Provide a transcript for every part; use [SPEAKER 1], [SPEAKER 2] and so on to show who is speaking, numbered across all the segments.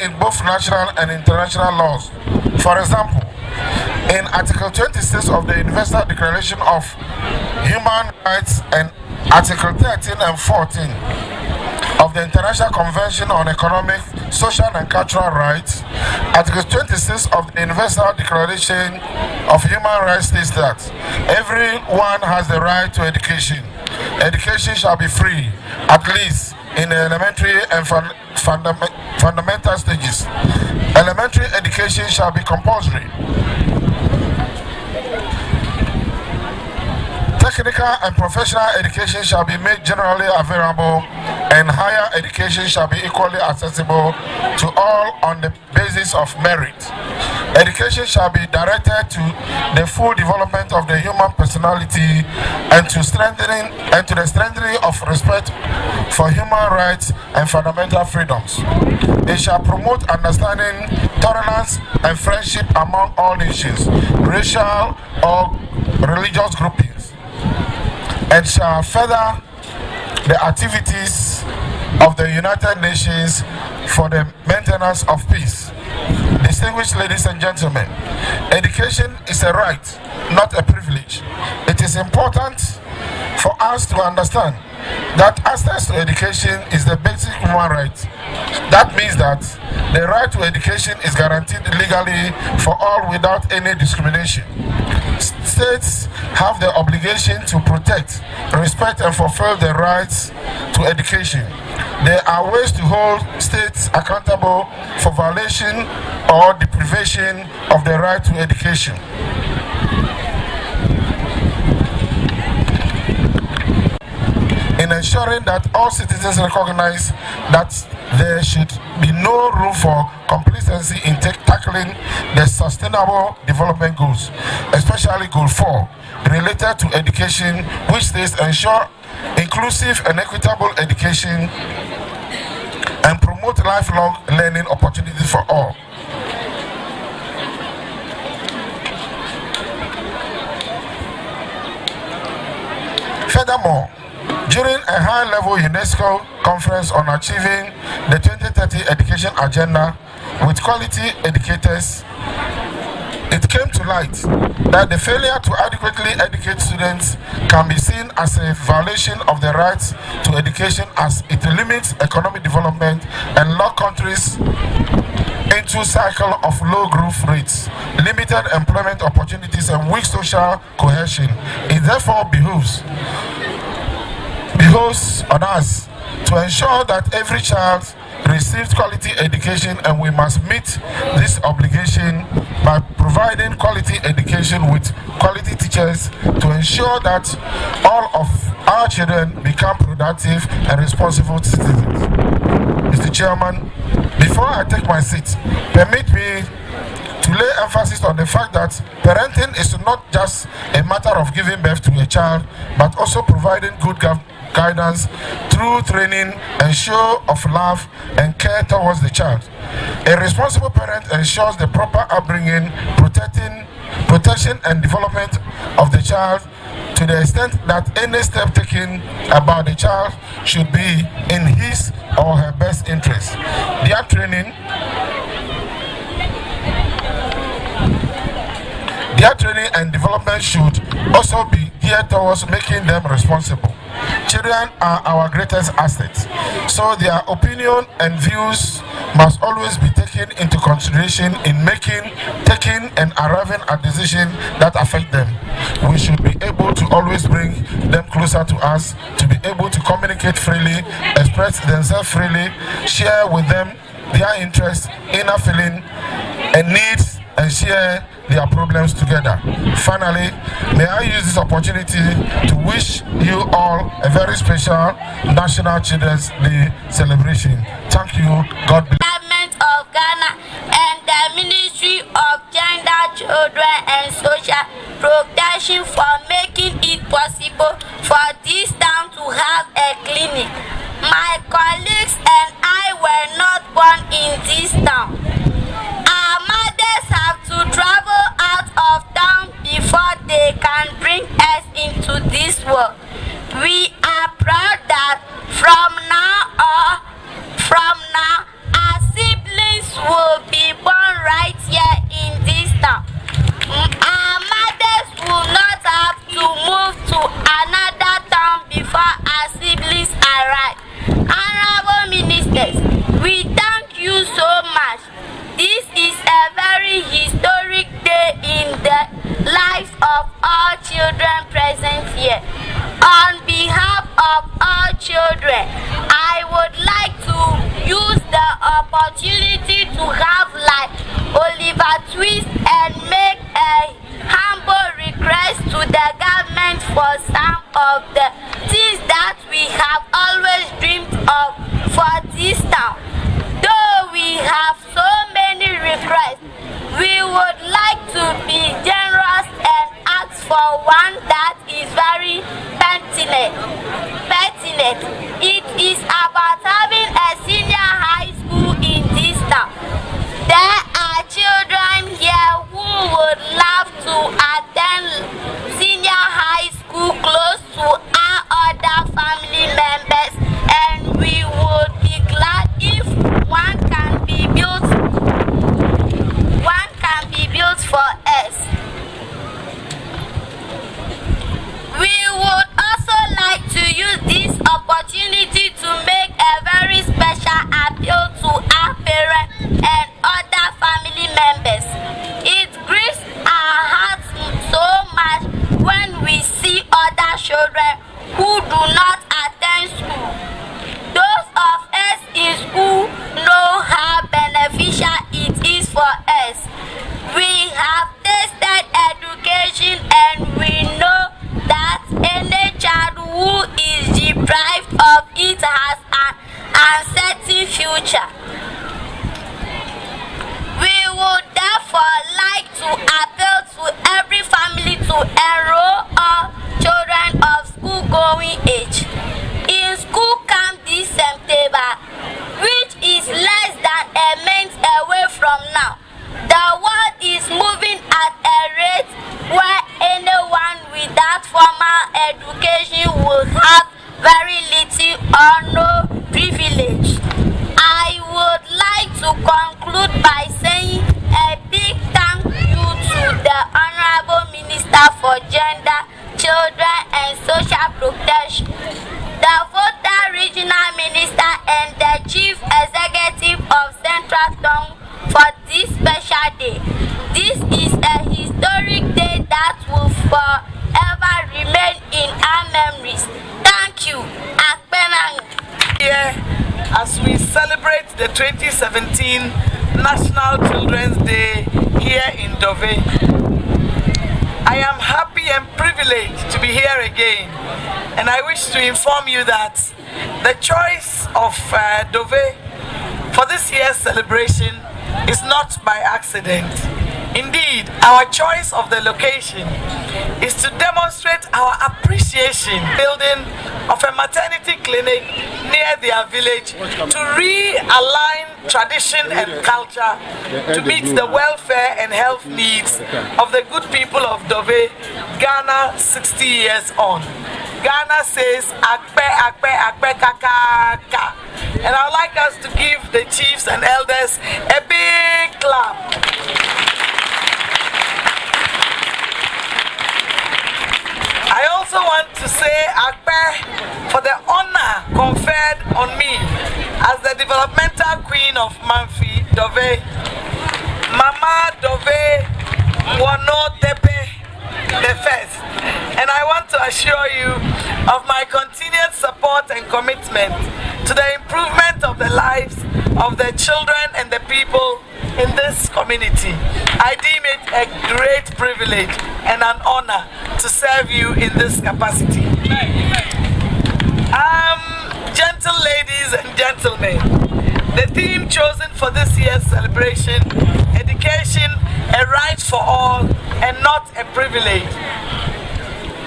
[SPEAKER 1] in both national and international laws. For example, in Article 26 of the Universal Declaration of Human Rights and Article 13 and 14 of the International Convention on Economic, Social and Cultural Rights, Article 26 of the Universal Declaration of Human Rights states that everyone has the right to education. Education shall be free, at least in the elementary and fundamental stages. Elementary education shall be compulsory. Technical and professional education shall be made generally available, and higher education shall be equally accessible to all on the basis of merit. Education shall be directed to the full development of the human personality and to the strengthening of respect for human rights and fundamental freedoms. It shall promote understanding, tolerance, and friendship among all nations, racial or religious groupings, and shall further the activities of the United Nations for the maintenance of peace. Distinguished ladies and gentlemen, education is a right, not a privilege. It is important for us to understand that access to education is the basic human right. That means that the right to education is guaranteed legally for all without any discrimination. States have the obligation to protect, respect, and fulfill the rights to education. There are ways to hold states accountable for violation or deprivation of the right to education. In ensuring that all citizens recognize that there should be no room for complacency in tackling the sustainable development goals, especially Goal 4, related to education, which states ensure inclusive and equitable education and promote lifelong learning opportunities for all. Furthermore, during a high-level UNESCO conference on achieving the 2030 education agenda with quality educators, it came to light that the failure to adequately educate students can be seen as a violation of the rights to education, as it limits economic development and locks countries into a cycle of low growth rates, limited employment opportunities, and weak social cohesion. It therefore behoves on us to ensure that every child receives quality education, and we must meet this obligation by providing quality education with quality teachers to ensure that all of our children become productive and responsible citizens. Mr. Chairman, before I take my seat, permit me to lay emphasis on the fact that parenting is not just a matter of giving birth to a child, but also providing good guidance through training and show of love and care towards the child. A responsible parent ensures the proper upbringing, protection and development of the child, to the extent that any step taken about the child should be in his or her best interest. Their training and development should also be geared towards making them responsible. Children are our greatest assets, so their opinion and views must always be taken into consideration in taking and arriving at decisions that affect them. We should be able to always bring them closer to us, to be able to communicate freely, express themselves freely, share with them their interests, inner feeling and needs, and share their problems together. Finally, may I use this opportunity to wish you all a very special National Children's Day celebration. Thank you. God bless.
[SPEAKER 2] Government of Ghana and the Ministry of Gender, Children and Social Protection for making it possible for this town to have a clinic. My colleagues and I were not born in this town. Our mothers have to travel out of town before they can bring us into this world. We are proud that from now our siblings children. I would like to use the opportunity to have like Oliver Twist and make a humble request to the government for some of the things that we have always dreamed of for this town. Though we have so many requests, we would like to be generous and ask for one that is very pertinent. It is about having a senior high school in this town. There are children here who would love to attend senior high school close to our other family members, and we would be glad if one can be built for us. We would also like to use this opportunity to make a very special appeal to our parents and other family members. It grieves our hearts so much when we see other children who do not attend school. Those of us in school know how beneficial it is for us. We have tasted education and we know that any child who is deprived of it has an uncertain future. We would therefore like to appeal to every family to enroll all children of school-going age in school camp this September, which is less than a month away from now. The world is moving at a rate where anyone without formal education will have very little or no privilege. I would like to conclude by saying a big thank you to the Honorable Minister for Gender, Children and Social Protection, the Volta Regional Minister and the Chief Executive of Central Town for this special day. This is a historic day that will forever remain in our memories. Thank you.
[SPEAKER 3] Here, as we celebrate the 2017 National Children's Day here in Dove, I am happy and privileged to be here again, and I wish to inform you that the choice of Dove for this year's celebration is not by accident. Indeed, our choice of the location is to demonstrate our appreciation building of a maternity clinic near their village to realign tradition and culture to meet the welfare and health needs of the good people of Dove, Ghana 60 years on. Ghana says, Akpe, Akpe, Akpe, Kaka, Ka. And I'd like us to give the chiefs and elders a big clap. I also want to say Akpe for the honor conferred on me as the developmental queen of Manfi, Dove. Mama Dove Wano Tepe the first. And I want to assure you of my continued support and commitment to the improvement of the lives of the children and the people in this community. I deem it a great privilege and an honor to serve you in this capacity. Gentle ladies and gentlemen, the theme chosen for this year's celebration, education, a right for all and not a privilege,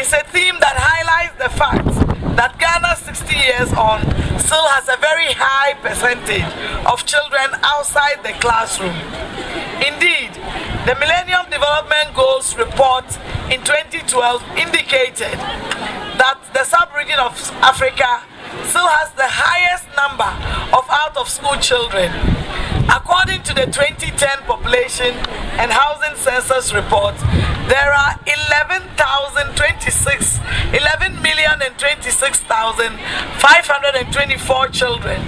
[SPEAKER 3] is a theme that highlights the fact that Ghana 60 years on still has a very high percentage of children outside the classroom. Indeed, the Millennium Development Goals report in 2012 indicated that the sub-region of Africa still has the highest number of out-of-school children. According to the 2010 Population and Housing Census report, there are 11,026,524 children,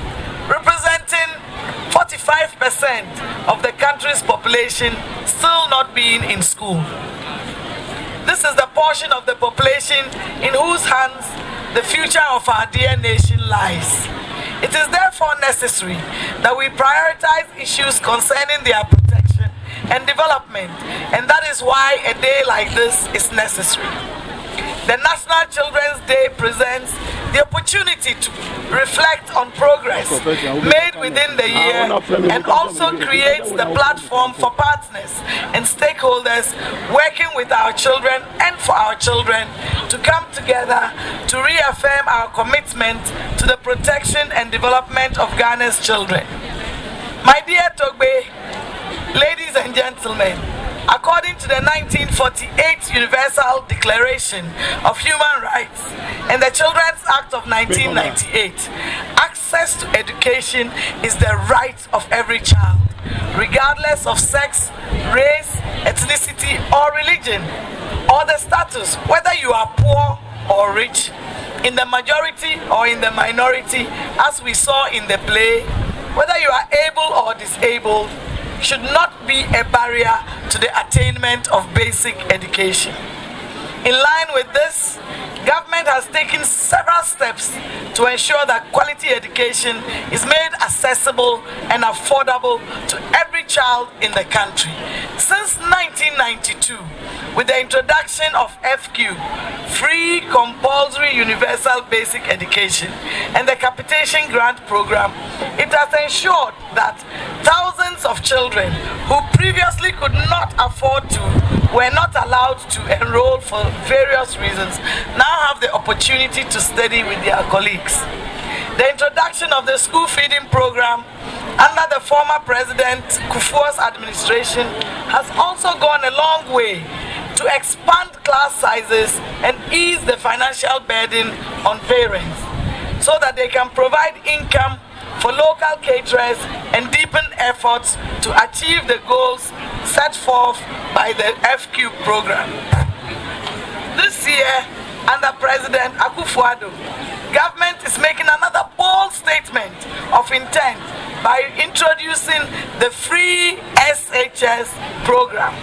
[SPEAKER 3] representing 45% of the country's population still not being in school. This is the portion of the population in whose hands the future of our dear nation lies. It is therefore necessary that we prioritize issues concerning their protection and development, and that is why a day like this is necessary. The National Children's Day presents the opportunity to reflect on progress made within the year and also creates the platform for partners and stakeholders working with our children and for our children to come together to reaffirm our commitment to the protection and development of Ghana's children. My dear Togbe, ladies and gentlemen, according to the 1948 Universal Declaration of Human Rights and the Children's Act of 1998, access to education is the right of every child, regardless of sex, race, ethnicity, or religion, or the status, whether you are poor or rich, in the majority or in the minority, as we saw in the play, whether you are able or disabled, should not be a barrier to the attainment of basic education. In line with this, government has taken several steps to ensure that quality education is made accessible and affordable to every child in the country. Since 1992, with the introduction of FQ, Free Compulsory Universal Basic Education, and the Capitation Grant Program, it has ensured that thousands of children who previously could not afford to, were not allowed to enroll for various reasons, now have the opportunity to study with their colleagues. The introduction of the school feeding program under the former President Kufuor's administration has also gone a long way to expand class sizes and ease the financial burden on parents so that they can provide income for local caterers and deepen efforts to achieve the goals set forth by the FQ program. This year, under President Akufo-Addo, government is making another bold statement of intent by introducing the free SHS program,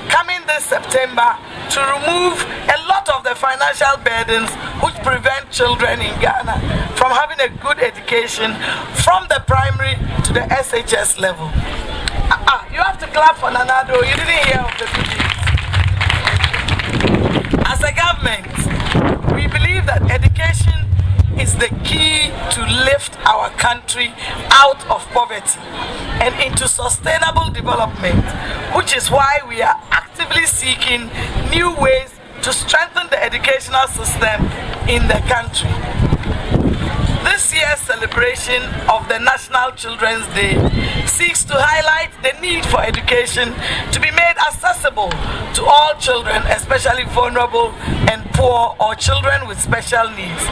[SPEAKER 3] coming this September to remove a lot of the financial burdens which prevent children in Ghana from having a good education from the primary to the SHS level. You have to clap for Nanado. You didn't hear of the good news. As a government, we believe that education is the key to lift our country out of poverty and into sustainable development, which is why we are actively seeking new ways to strengthen the educational system in the country. This year's celebration of the National Children's Day seeks to highlight the need for education to be made accessible to all children, especially vulnerable and poor or children with special needs.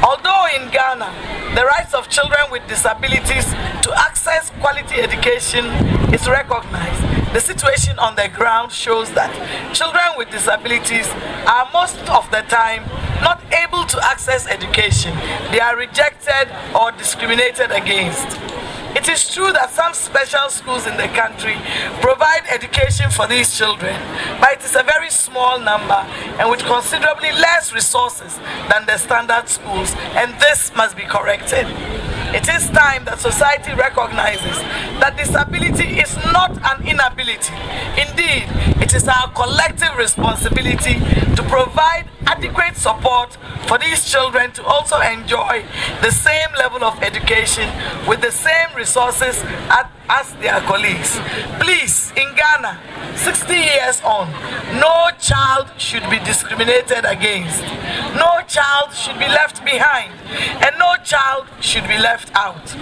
[SPEAKER 3] Although in Ghana, the rights of children with disabilities to access quality education is recognized, the situation on the ground shows that children with disabilities are most of the time not able to access education. They are rejected or discriminated against. It is true that some special schools in the country provide education for these children, but it is a very small number and with considerably less resources than the standard schools, and this must be corrected. It is time that society recognizes that disability is not an inability. Indeed, it is our collective responsibility to provide adequate support for these children to also enjoy the same level of education with the same resources as their colleagues. Please, in Ghana, 60 years on, no child should be discriminated against. No child should be left behind, and no child should be left out.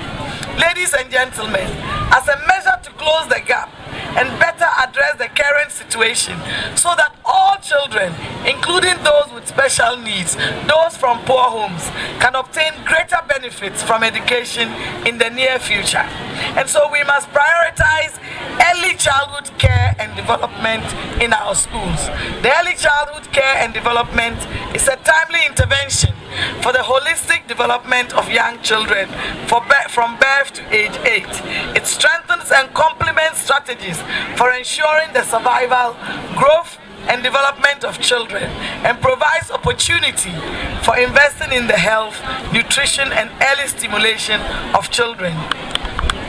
[SPEAKER 3] Ladies and gentlemen, as a measure to close the gap and better address the current situation so that all children, including those with special needs, those from poor homes, can obtain greater benefits from education in the near future. And so we must prioritize early childhood care and development in our schools. The early childhood care and development is a timely intervention for the holistic development of young children from birth to age 8. It strengthens and complements strategies for ensuring the survival, growth, and development of children and provides opportunity for investing in the health, nutrition, and early stimulation of children.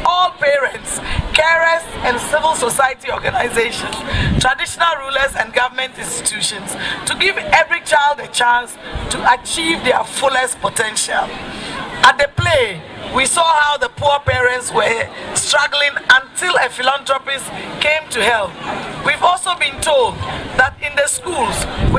[SPEAKER 3] All parents, carers, and civil society organizations, traditional rulers, and government institutions to give every child a chance to achieve their fullest potential. At the play, we saw how the poor parents were struggling until a philanthropist came to help. We've also been told that in the schools,